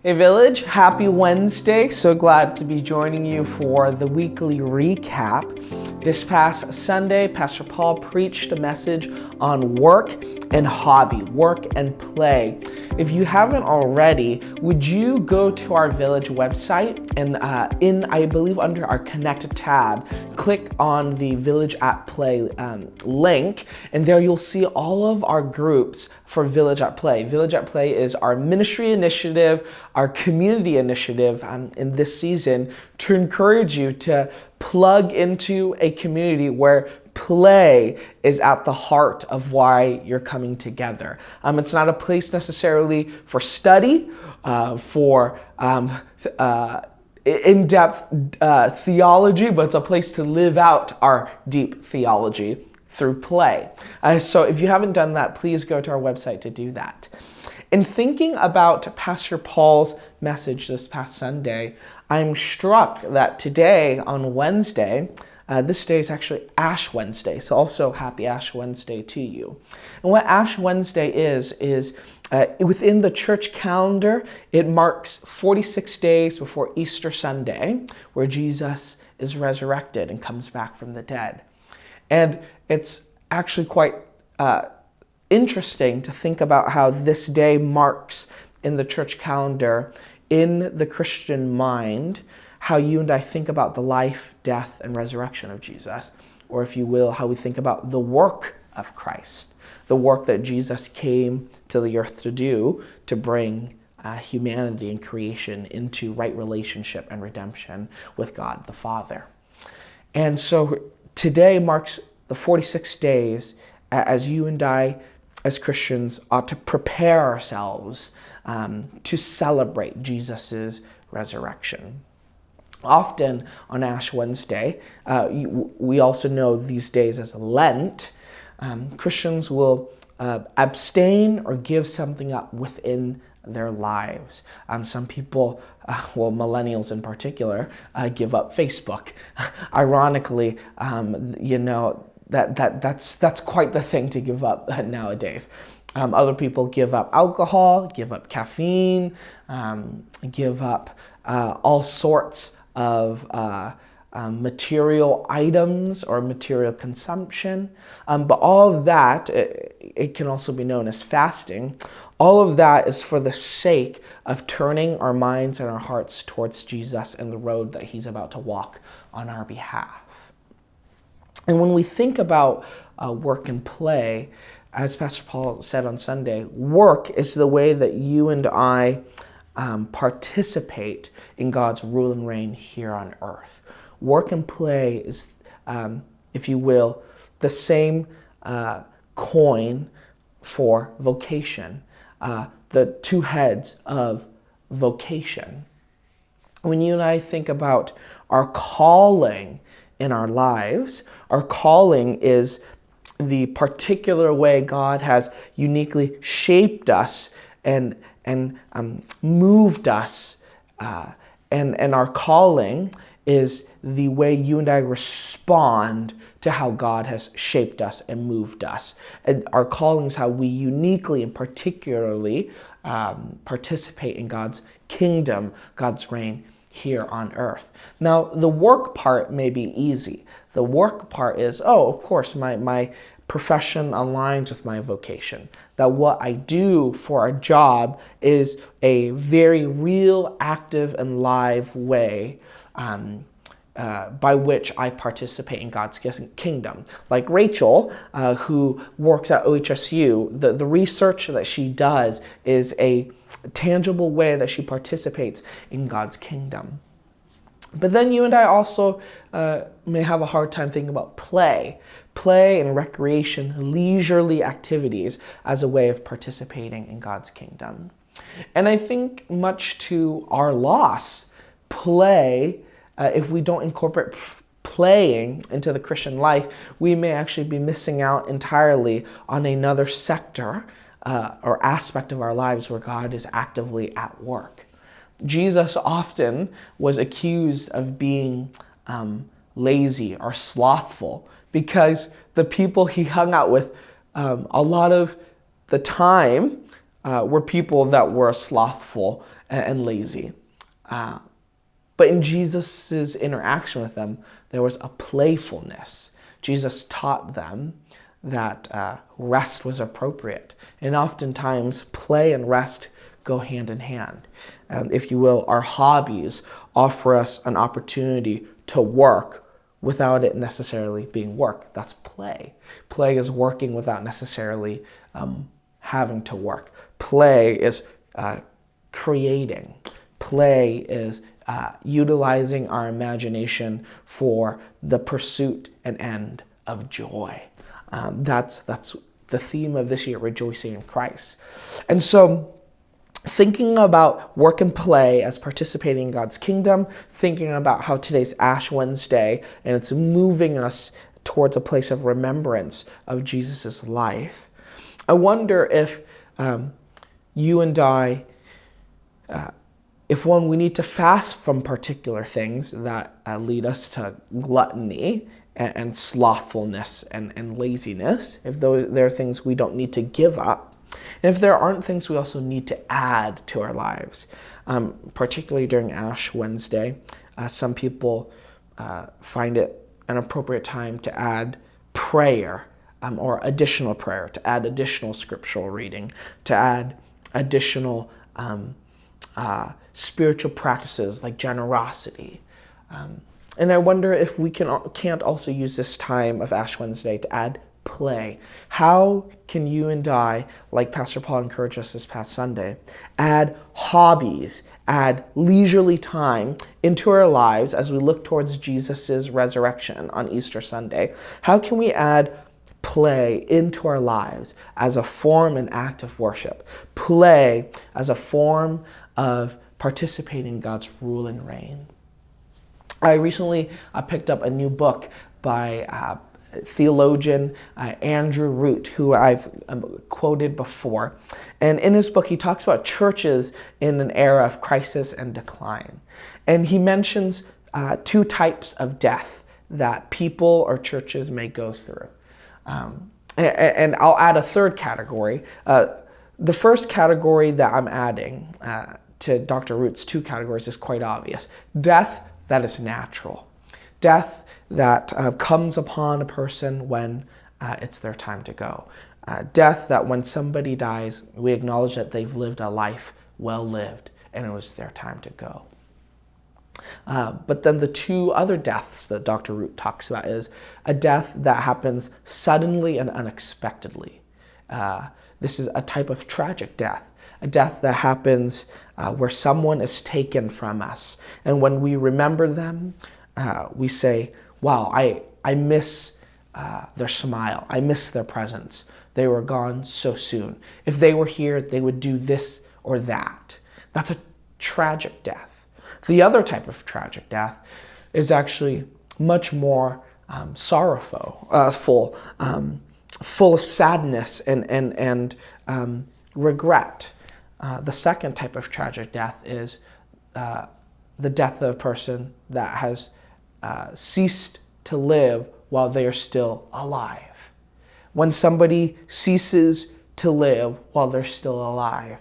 Hey Village, happy Wednesday. So glad to be joining you for the weekly recap. This past Sunday, Pastor Paul preached a message on work and hobby, work and play. If you haven't already, would you go to our Village website and I believe under our Connect tab, click on the Village at Play link, and there you'll see all of our groups for Village at Play. Village at Play is our ministry initiative, our community initiative in this season to encourage you to plug into a community where play is at the heart of why you're coming together. It's not a place necessarily for study, for in-depth theology, but it's a place to live out our deep theology through play. So if you haven't done that, please go to our website to do that. In thinking about Pastor Paul's message this past Sunday, I'm struck that today on Wednesday, this day is actually Ash Wednesday, so also happy Ash Wednesday to you. And what Ash Wednesday is within the church calendar, it marks 46 days before Easter Sunday, where Jesus is resurrected and comes back from the dead. And it's actually quite interesting to think about how this day marks in the church calendar, in the Christian mind, how you and I think about the life, death, and resurrection of Jesus, or if you will, how we think about the work of Christ, the work that Jesus came to the earth to do to bring humanity and creation into right relationship and redemption with God the Father. And so today marks the 46 days as you and I, as Christians, ought to prepare ourselves to celebrate Jesus' resurrection. Often on Ash Wednesday, we also know these days as Lent, Christians will abstain or give something up within their lives. Some people, millennials in particular, give up Facebook. Ironically, that's quite the thing to give up nowadays. Other people give up alcohol, give up caffeine, give up all sorts of material items or material consumption. But all of that, it can also be known as fasting. All of that is for the sake of turning our minds and our hearts towards Jesus and the road that he's about to walk on our behalf. And when we think about work and play, as Pastor Paul said on Sunday, work is the way that you and I participate in God's rule and reign here on earth. Work and play is, if you will, the same coin for vocation, the two heads of vocation. When you and I think about our calling in our lives, our calling is the particular way God has uniquely shaped us and moved us, and our calling is the way you and I respond to how God has shaped us and moved us. And our calling is how we uniquely and particularly participate in God's kingdom, God's reign here on earth. Now, the work part may be easy. The work part is, of course, my profession aligns with my vocation. That what I do for a job is a very real, active, and live way by which I participate in God's kingdom. Like Rachel, who works at OHSU, the research that she does is a tangible way that she participates in God's kingdom. But then you and I also may have a hard time thinking about play and recreation, leisurely activities as a way of participating in God's kingdom. And I think much to our loss, play, if we don't incorporate playing into the Christian life, we may actually be missing out entirely on another sector or aspect of our lives where God is actively at work. Jesus often was accused of being lazy or slothful because the people he hung out with a lot of the time were people that were slothful and lazy. But in Jesus' interaction with them, there was a playfulness. Jesus taught them that rest was appropriate. And oftentimes, play and rest go hand in hand. If you will, our hobbies offer us an opportunity to work without it necessarily being work. That's play. Play is working without necessarily having to work. Play is creating. Play is utilizing our imagination for the pursuit and end of joy. That's the theme of this year, rejoicing in Christ. And so, thinking about work and play as participating in God's kingdom, thinking about how today's Ash Wednesday, and it's moving us towards a place of remembrance of Jesus' life. I wonder if you and I, we need to fast from particular things that lead us to gluttony and slothfulness and laziness, if there are things we don't need to give up. And if there aren't things we also need to add to our lives, particularly during Ash Wednesday, some people find it an appropriate time to add prayer or additional prayer, to add additional scriptural reading, to add additional spiritual practices like generosity. And I wonder if we can't also use this time of Ash Wednesday to add play. How can you and I, like Pastor Paul encouraged us this past Sunday, add hobbies, add leisurely time into our lives as we look towards Jesus' resurrection on Easter Sunday? How can we add play into our lives as a form and act of worship? Play as a form of participating in God's rule and reign. I recently picked up a new book by theologian Andrew Root, who I've quoted before. And in his book, he talks about churches in an era of crisis and decline. And he mentions two types of death that people or churches may go through. And I'll add a third category. The first category that I'm adding to Dr. Root's two categories is quite obvious. Death that is natural. Death that comes upon a person when it's their time to go. Death that when somebody dies, we acknowledge that they've lived a life well lived and it was their time to go. But then the two other deaths that Dr. Root talks about is a death that happens suddenly and unexpectedly. This is a type of tragic death. A death that happens where someone is taken from us. And when we remember them, we say, wow, I miss their smile. I miss their presence. They were gone so soon. If they were here, they would do this or that. That's a tragic death. The other type of tragic death is actually much more sorrowful, full of sadness and regret. The second type of tragic death is the death of a person that has ceased to live while they are still alive. When somebody ceases to live while they're still alive,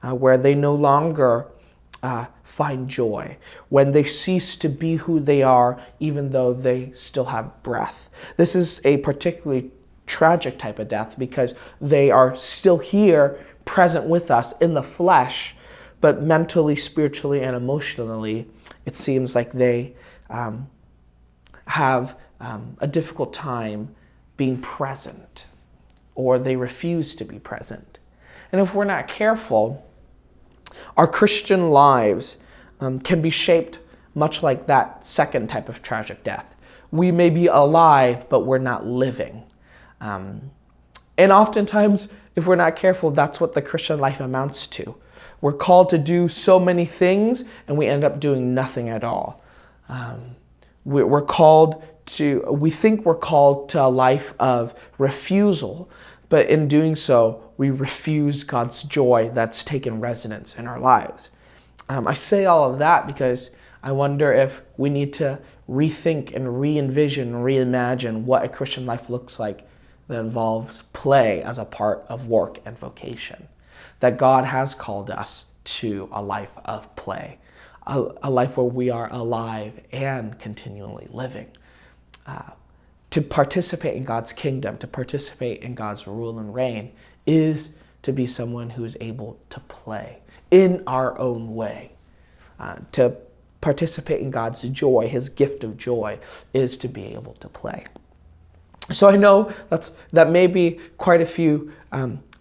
where they no longer find joy, when they cease to be who they are even though they still have breath. This is a particularly tragic type of death because they are still here, present with us in the flesh, but mentally, spiritually, and emotionally, it seems like they have a difficult time being present, or they refuse to be present. And if we're not careful, our Christian lives can be shaped much like that second type of tragic death. We may be alive, but we're not living. And oftentimes, if we're not careful, that's what the Christian life amounts to. We're called to do so many things, and we end up doing nothing at all. We think we're called to a life of refusal, but in doing so, we refuse God's joy that's taken residence in our lives. I say all of that because I wonder if we need to rethink and re-envision, reimagine what a Christian life looks like that involves play as a part of work and vocation. That God has called us to a life of play, a life where we are alive and continually living. To participate in God's kingdom, to participate in God's rule and reign, is to be someone who is able to play in our own way. To participate in God's joy, his gift of joy, is to be able to play. So I know that may be quite a few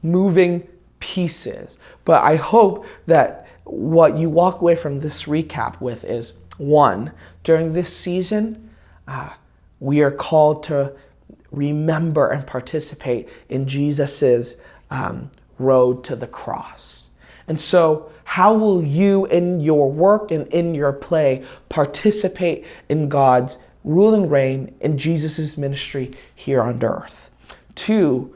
moving pieces, but I hope that what you walk away from this recap with is, one, during this season, we are called to remember and participate in Jesus's road to the cross. And so how will you in your work and in your play participate in God's rule and reign in Jesus' ministry here on earth? Two,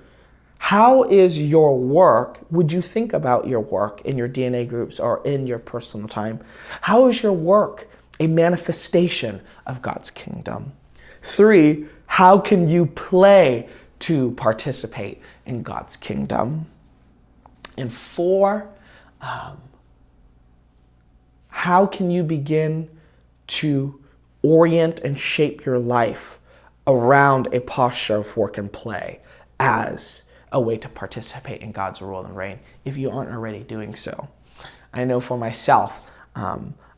how is your work, would you think about your work in your DNA groups or in your personal time? How is your work a manifestation of God's kingdom? Three, how can you play to participate in God's kingdom? And four, how can you begin to orient and shape your life around a posture of work and play as a way to participate in God's rule and reign, if you aren't already doing so? I know for myself,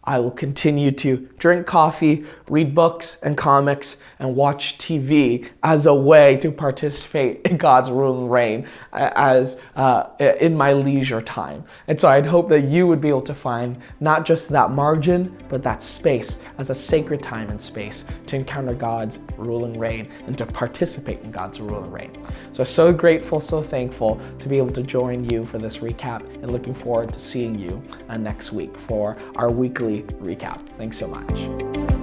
I will continue to drink coffee, read books and comics, and watch TV as a way to participate in God's rule and reign as in my leisure time. And so I'd hope that you would be able to find not just that margin, but that space as a sacred time and space to encounter God's rule and reign and to participate in God's rule and reign. So grateful, so thankful to be able to join you for this recap, and looking forward to seeing you next week for our weekly recap. Thanks so much.